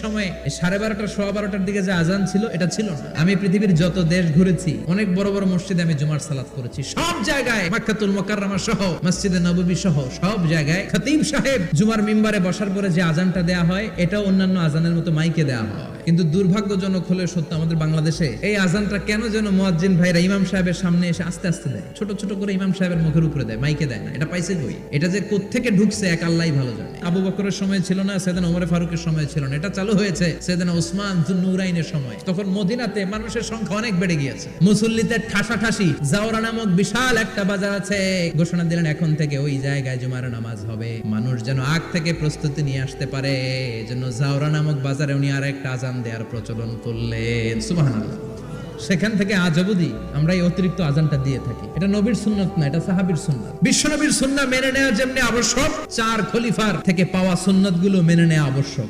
সময় 12:30 12:15 দিকে যে আজান ছিল এটা ছিল না। আমি পৃথিবীর যত দেশ ঘুরেছি, অনেক বড় বড় মসজিদে আমি জুমার সালাত করেছি। সব জায়গায় মক্কাতুল মুকাররমা সহ মসজিদে নববী সহ সব জায়গায় খতিব সাহেব জুমার মিম্বারে বসার পরে যে আজানটা দেয়া হয় এটা অন্যান্য আজানের মতো মাইকে দেয়া হয়। কিন্তু দুর্ভাগ্যজনক হলে সত্য, আমাদের বাংলাদেশে এই আজানটা কেন যেন মুয়াজ্জিন ভাইরা ইমাম সাহেবের সামনে এসে আস্তে আস্তে দেয়, ছোট ছোট করে ইমাম সাহেবের মুখের উপরে দেয়, মাইকে দেয় না। এটা পাইছে কই? এটা যে কোত্থেকে ঢুকছে এক আল্লাহই ভালো জানে। আবু বকরের সময় ছিল না, সাইয়েদনা ওমর ফারুকের সময় ছিল না, এটা চালু হয়েছে সাইয়েদনা উসমান যুন্নুরাইনের সময়। তখন মদিনাতে মানুষের সংখ্যা অনেক বেড়ে গিয়েছে, মুসল্লিদের ঠাসাঠাসি। জাওরা নামক বিশাল একটা বাজার আছে, ঘোষণা দিলেন এখন থেকে ওই জায়গায় জুমার নামাজ হবে। মানুষ যেন আগ থেকে প্রস্তুতি নিয়ে আসতে পারে, এজন্য জাওরা নামক বাজারে উনি আর একটা আজান দেওয়ার প্রচলন করলেন। সুবহানাল্লাহ। সেখান থেকে আজ অবধি আমরা এই অতিরিক্ত আজানটা দিয়ে থাকি। এটা নবীর সুন্নাত না, এটা সাহাবীর সুন্নাত। বিশ্ব নবীর সুন্নাহ মেনে নেওয়া যেমনি আবশ্যক, 4 খলিফার থেকে পাওয়া সুন্নাতগুলো মেনে নেওয়া আবশ্যক।